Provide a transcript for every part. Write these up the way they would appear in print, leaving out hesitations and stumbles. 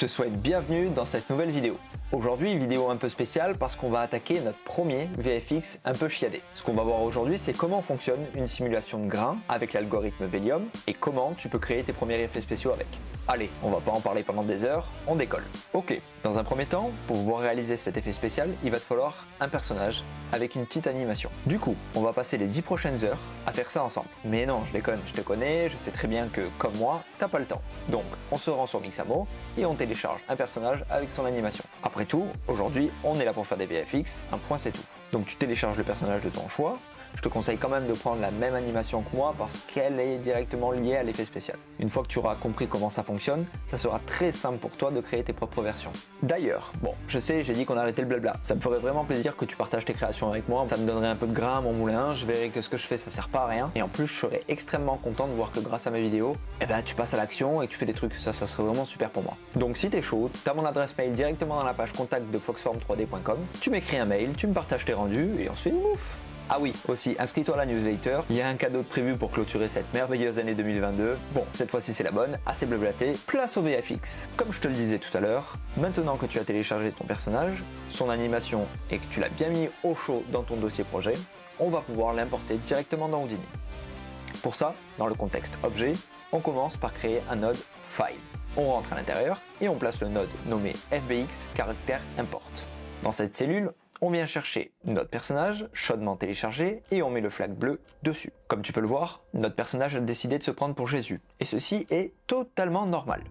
te souhaite bienvenue dans cette nouvelle vidéo. Aujourd'hui, vidéo un peu spéciale parce qu'on va attaquer notre premier VFX un peu chiadé. Ce qu'on va voir aujourd'hui, c'est comment fonctionne une simulation de grains avec l'algorithme Velium et comment tu peux créer tes premiers effets spéciaux avec. Allez, on va pas en parler pendant des heures, on décolle. Ok, dans un premier temps, pour pouvoir réaliser cet effet spécial, il va te falloir un personnage avec une petite animation. Du coup, on va passer les 10 prochaines heures à faire ça ensemble. Mais non, je déconne, je te connais, je sais très bien que, comme moi, t'as pas le temps. Donc, on se rend sur Mixamo et on télécharge un personnage avec son animation. Après tout, aujourd'hui, on est là pour faire des VFX, un point c'est tout. Donc tu télécharges le personnage de ton choix. Je te conseille quand même de prendre la même animation que moi parce qu'elle est directement liée à l'effet spécial. Une fois que tu auras compris comment ça fonctionne, ça sera très simple pour toi de créer tes propres versions. D'ailleurs, bon, je sais, j'ai dit qu'on arrêtait le blabla. Ça me ferait vraiment plaisir que tu partages tes créations avec moi. Ça me donnerait un peu de grain à mon moulin. Je verrai que ce que je fais, ça sert pas à rien. Et en plus, je serais extrêmement content de voir que grâce à mes vidéos, tu passes à l'action et que tu fais des trucs. Ça serait vraiment super pour moi. Donc si t'es chaud, t'as mon adresse mail directement dans la page contact de foxform3d.com. Tu m'écris un mail, tu me partages tes rendus et on se fait une bouffe. Ah oui, aussi, inscris-toi à la newsletter, il y a un cadeau de prévu pour clôturer cette merveilleuse année 2022. Bon, cette fois-ci c'est la bonne, assez blablaté, place au VFX. Comme je te le disais tout à l'heure, maintenant que tu as téléchargé ton personnage, son animation et que tu l'as bien mis au chaud dans ton dossier projet, on va pouvoir l'importer directement dans Houdini. Pour ça, dans le contexte objet, on commence par créer un node file. On rentre à l'intérieur et on place le node nommé FBX caractère import. Dans cette cellule, on vient chercher notre personnage, chaudement téléchargé, et on met le flag bleu dessus. Comme tu peux le voir, notre personnage a décidé de se prendre pour Jésus, et ceci est totalement normal.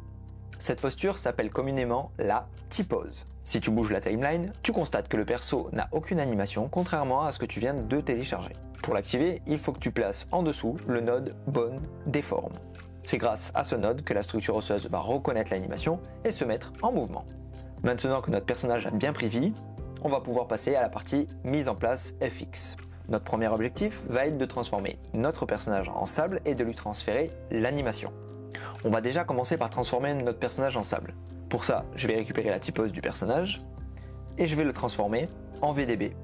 Cette posture s'appelle communément la T-pose. Si tu bouges la timeline, tu constates que le perso n'a aucune animation, contrairement à ce que tu viens de télécharger. Pour l'activer, il faut que tu places en dessous le node Bone Deform. C'est grâce à ce node que la structure osseuse va reconnaître l'animation et se mettre en mouvement. Maintenant que notre personnage a bien pris vie, on va pouvoir passer à la partie mise en place FX. Notre premier objectif va être de transformer notre personnage en sable et de lui transférer l'animation. On va déjà commencer par transformer notre personnage en sable. Pour ça, je vais récupérer la typose du personnage et je vais le transformer en VDB.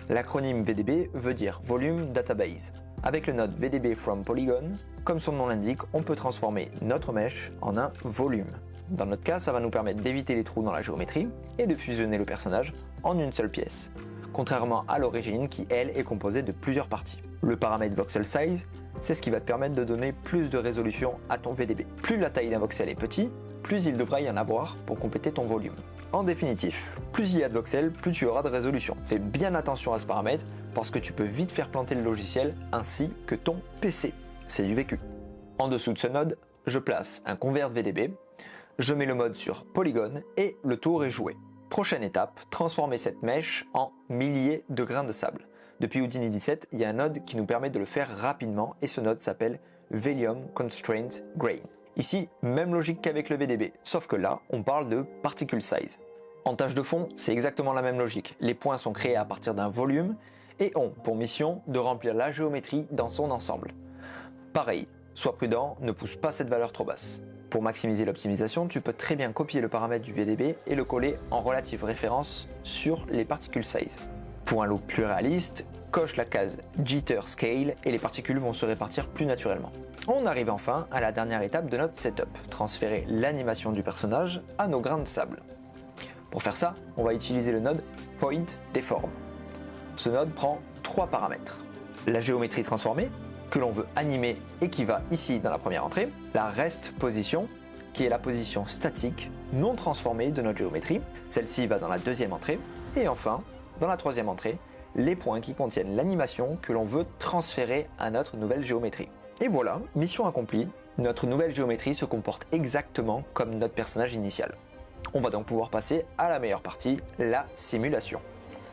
L'acronyme VDB veut dire Volume Database. Avec le node VDB from Polygon, comme son nom l'indique, on peut transformer notre mesh en un volume. Dans notre cas, ça va nous permettre d'éviter les trous dans la géométrie et de fusionner le personnage en une seule pièce, contrairement à l'origine qui, elle, est composée de plusieurs parties. Le paramètre voxel size, c'est ce qui va te permettre de donner plus de résolution à ton VDB. Plus la taille d'un voxel est petit, plus il devra y en avoir pour compléter ton volume. En définitif, plus il y a de voxels, plus tu auras de résolution. Fais bien attention à ce paramètre parce que tu peux vite faire planter le logiciel ainsi que ton PC. C'est du vécu. En dessous de ce node, je place un convert VDB. Je mets le mode sur polygone et le tour est joué. Prochaine étape, transformer cette mèche en milliers de grains de sable. Depuis Houdini 17, il y a un node qui nous permet de le faire rapidement et ce node s'appelle Velium Constraint Grain. Ici, même logique qu'avec le VDB, sauf que là, on parle de particle size. En tâche de fond, c'est exactement la même logique. Les points sont créés à partir d'un volume et ont pour mission de remplir la géométrie dans son ensemble. Pareil, sois prudent, ne pousse pas cette valeur trop basse. Pour maximiser l'optimisation, tu peux très bien copier le paramètre du VDB et le coller en relative référence sur les particules size. Pour un look plus réaliste, coche la case Jitter Scale et les particules vont se répartir plus naturellement. On arrive enfin à la dernière étape de notre setup, transférer l'animation du personnage à nos grains de sable. Pour faire ça, on va utiliser le node Point Deform. Ce node prend 3 paramètres. La géométrie transformée, que l'on veut animer et qui va ici dans la première entrée, la rest position, qui est la position statique non transformée de notre géométrie, celle-ci va dans la deuxième entrée, et enfin, dans la troisième entrée, les points qui contiennent l'animation que l'on veut transférer à notre nouvelle géométrie. Et voilà, mission accomplie, notre nouvelle géométrie se comporte exactement comme notre personnage initial. On va donc pouvoir passer à la meilleure partie, la simulation.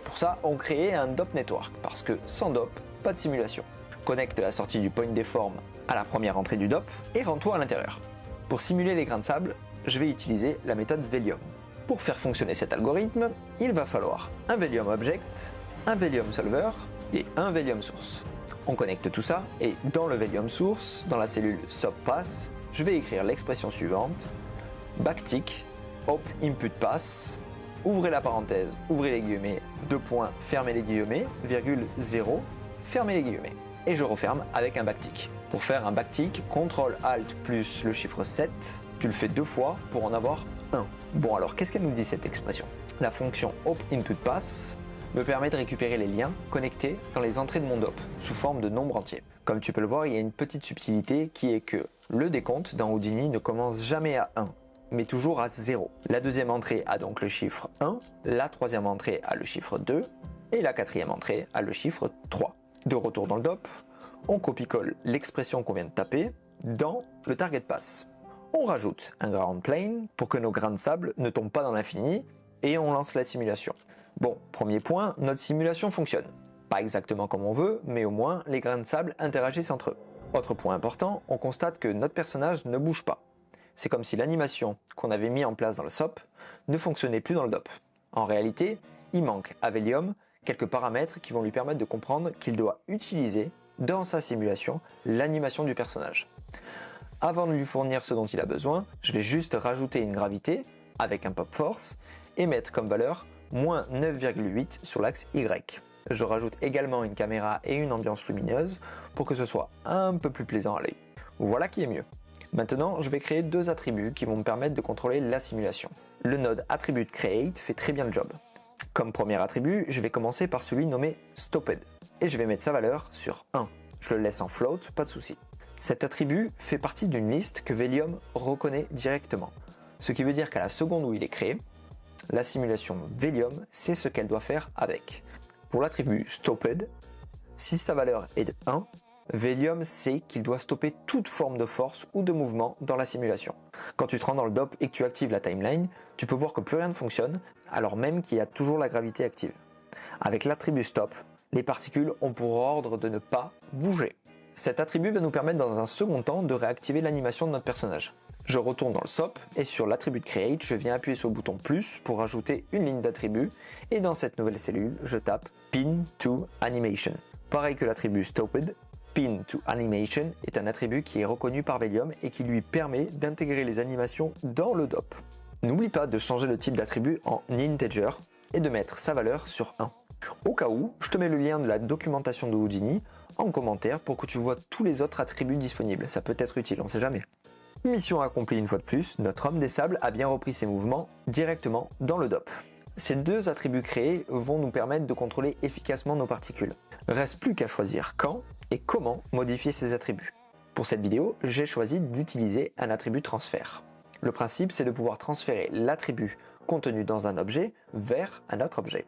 Pour ça, on crée un DOP network, parce que sans DOP, pas de simulation. Connecte la sortie du point deform à la première entrée du DOP et rends-toi à l'intérieur. Pour simuler les grains de sable, je vais utiliser la méthode Velium. Pour faire fonctionner cet algorithme, il va falloir un Velium Object, un Velium Solver et un Velium Source. On connecte tout ça et dans le Velium Source, dans la cellule SubPass, je vais écrire l'expression suivante backtick op input pass, ouvrez la parenthèse, ouvrez les guillemets, 2 points, fermez les guillemets, virgule 0, fermez les guillemets. Et je referme avec un backtick. Pour faire un backtick, CTRL ALT plus le chiffre 7, tu le fais 2 fois pour en avoir 1. Bon alors, qu'est-ce qu'elle nous dit cette expression? La fonction OpInputPass me permet de récupérer les liens connectés dans les entrées de mon DOP sous forme de nombre entier. Comme tu peux le voir, il y a une petite subtilité qui est que le décompte dans Houdini ne commence jamais à 1, mais toujours à 0. La deuxième entrée a donc le chiffre 1, la troisième entrée a le chiffre 2, et la quatrième entrée a le chiffre 3. De retour dans le DOP, on copie-colle l'expression qu'on vient de taper dans le target pass. On rajoute un ground plane pour que nos grains de sable ne tombent pas dans l'infini, et on lance la simulation. Bon, premier point, notre simulation fonctionne. Pas exactement comme on veut, mais au moins les grains de sable interagissent entre eux. Autre point important, on constate que notre personnage ne bouge pas. C'est comme si l'animation qu'on avait mis en place dans le SOP ne fonctionnait plus dans le DOP. En réalité, il manque à Velium quelques paramètres qui vont lui permettre de comprendre qu'il doit utiliser dans sa simulation l'animation du personnage. Avant de lui fournir ce dont il a besoin, je vais juste rajouter une gravité avec un pop force et mettre comme valeur moins 9,8 sur l'axe Y. Je rajoute également une caméra et une ambiance lumineuse pour que ce soit un peu plus plaisant à l'œil. Voilà qui est mieux. Maintenant, je vais créer deux attributs qui vont me permettre de contrôler la simulation. Le node attribute create fait très bien le job. Comme premier attribut, je vais commencer par celui nommé stopped et je vais mettre sa valeur sur 1. Je le laisse en float, pas de souci. Cet attribut fait partie d'une liste que Velium reconnaît directement. Ce qui veut dire qu'à la seconde où il est créé, la simulation Velium sait ce qu'elle doit faire avec. Pour l'attribut stopped, si sa valeur est de 1, Velium sait qu'il doit stopper toute forme de force ou de mouvement dans la simulation. Quand tu te rends dans le DOP et que tu actives la timeline, tu peux voir que plus rien ne fonctionne, alors même qu'il y a toujours la gravité active. Avec l'attribut stop, les particules ont pour ordre de ne pas bouger. Cet attribut va nous permettre dans un second temps de réactiver l'animation de notre personnage. Je retourne dans le SOP et sur l'attribut create, je viens appuyer sur le bouton plus pour rajouter une ligne d'attribut et dans cette nouvelle cellule, je tape pin to animation. Pareil que l'attribut stopped, pin to animation est un attribut qui est reconnu par Velium et qui lui permet d'intégrer les animations dans le DOP. N'oublie pas de changer le type d'attribut en integer et de mettre sa valeur sur 1. Au cas où, je te mets le lien de la documentation de Houdini en commentaire pour que tu vois tous les autres attributs disponibles. Ça peut être utile, on sait jamais. Mission accomplie une fois de plus, notre homme des sables a bien repris ses mouvements directement dans le DOP. Ces deux attributs créés vont nous permettre de contrôler efficacement nos particules. Reste plus qu'à choisir quand et comment modifier ces attributs. Pour cette vidéo, j'ai choisi d'utiliser un attribut transfert. Le principe, c'est de pouvoir transférer l'attribut contenu dans un objet vers un autre objet.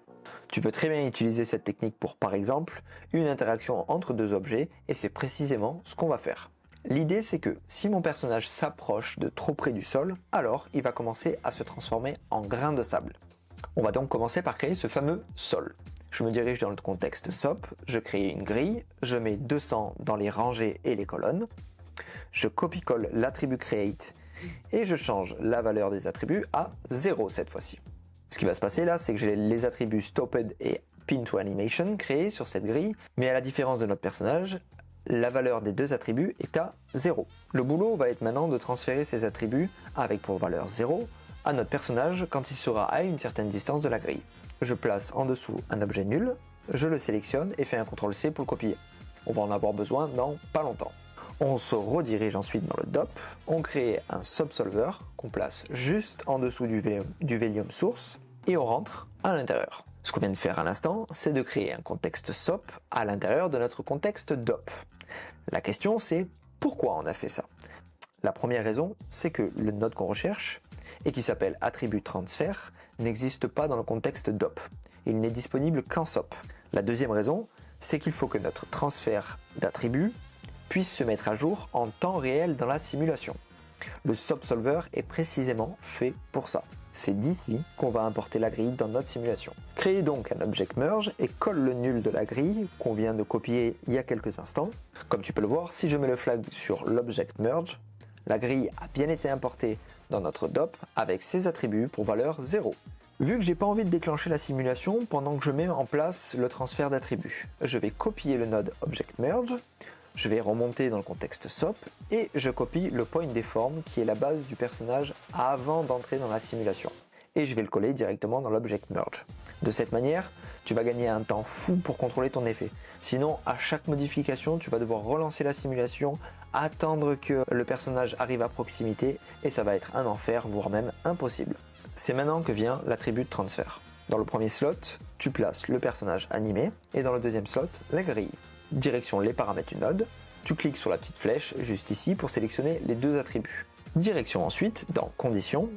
Tu peux très bien utiliser cette technique pour, par exemple, une interaction entre deux objets et c'est précisément ce qu'on va faire. L'idée, c'est que si mon personnage s'approche de trop près du sol, alors il va commencer à se transformer en grain de sable. On va donc commencer par créer ce fameux sol. Je me dirige dans le contexte SOP, je crée une grille, je mets 200 dans les rangées et les colonnes, je copie-colle l'attribut create et je change la valeur des attributs à 0 cette fois-ci. Ce qui va se passer là, c'est que j'ai les attributs stopped et pin to animation créés sur cette grille, mais à la différence de notre personnage, la valeur des deux attributs est à 0. Le boulot va être maintenant de transférer ces attributs avec pour valeur 0 à notre personnage quand il sera à une certaine distance de la grille. Je place en dessous un objet nul, je le sélectionne et fais un CTRL-C pour le copier. On va en avoir besoin dans pas longtemps. On se redirige ensuite dans le DOP, on crée un subsolver qu'on place juste en dessous du Velium source et on rentre à l'intérieur. Ce qu'on vient de faire à l'instant, c'est de créer un contexte SOP à l'intérieur de notre contexte DOP. La question c'est pourquoi on a fait ça? La première raison, c'est que le node qu'on recherche, et qui s'appelle attribut transfert, n'existe pas dans le contexte DOP. Il n'est disponible qu'en SOP. La deuxième raison, c'est qu'il faut que notre transfert d'attribut puisse se mettre à jour en temps réel dans la simulation. Le subsolver est précisément fait pour ça. C'est d'ici qu'on va importer la grille dans notre simulation. Créez donc un object merge et colle le nul de la grille qu'on vient de copier il y a quelques instants. Comme tu peux le voir, si je mets le flag sur l'object merge, la grille a bien été importée dans notre DOP avec ses attributs pour valeur 0. Vu que j'ai pas envie de déclencher la simulation pendant que je mets en place le transfert d'attributs, je vais copier le node object merge, je vais remonter dans le contexte SOP et je copie le point deform qui est la base du personnage avant d'entrer dans la simulation. et je vais le coller directement dans l'Object Merge. De cette manière, tu vas gagner un temps fou pour contrôler ton effet. Sinon, à chaque modification, tu vas devoir relancer la simulation, attendre que le personnage arrive à proximité et ça va être un enfer, voire même impossible. C'est maintenant que vient l'attribut de transfert. Dans le premier slot, tu places le personnage animé et dans le deuxième slot, la grille. Direction les paramètres du node, tu cliques sur la petite flèche juste ici pour sélectionner les deux attributs. Direction ensuite dans Conditions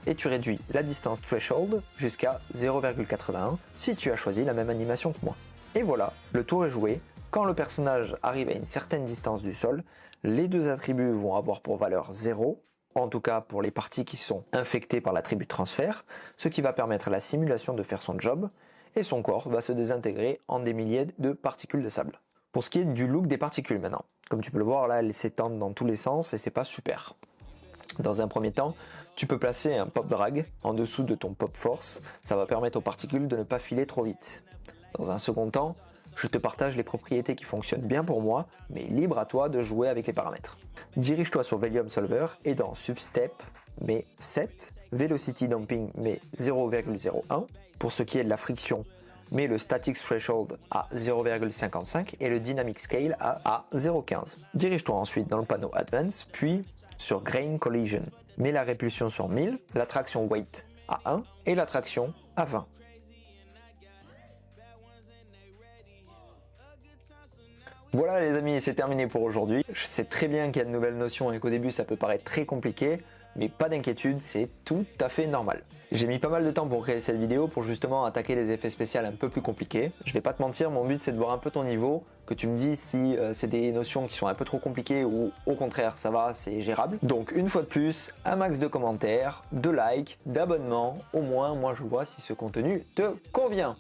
et tu réduis la distance threshold jusqu'à 0,81 si tu as choisi la même animation que moi. Et voilà, le tour est joué. Quand le personnage arrive à une certaine distance du sol, les deux attributs vont avoir pour valeur 0, en tout cas pour les parties qui sont infectées par l'attribut de transfert, ce qui va permettre à la simulation de faire son job, et son corps va se désintégrer en des milliers de particules de sable. Pour ce qui est du look des particules maintenant, comme tu peux le voir là, elles s'étendent dans tous les sens et c'est pas super. Dans un premier temps, tu peux placer un pop drag en dessous de ton pop force, ça va permettre aux particules de ne pas filer trop vite. Dans un second temps, je te partage les propriétés qui fonctionnent bien pour moi, mais libre à toi de jouer avec les paramètres. Dirige-toi sur Velium Solver et dans Substep, mets 7, Velocity Damping, mets 0,01. Pour ce qui est de la friction, mets le Static Threshold à 0,55 et le Dynamic Scale à 0,15. Dirige-toi ensuite dans le panneau Advance, puis sur Grain Collision. Mets la répulsion sur 1000, la traction Weight à 1 et la traction à 20. Voilà les amis, c'est terminé pour aujourd'hui. Je sais très bien qu'il y a de nouvelles notions et qu'au début ça peut paraître très compliqué, mais pas d'inquiétude, c'est tout à fait normal. J'ai mis pas mal de temps pour créer cette vidéo pour justement attaquer des effets spéciaux un peu plus compliqués. Je vais pas te mentir, mon but c'est de voir un peu ton niveau, que tu me dises si c'est des notions qui sont un peu trop compliquées ou au contraire ça va, c'est gérable. Donc une fois de plus, un max de commentaires, de likes, d'abonnements, au moins moi je vois si ce contenu te convient.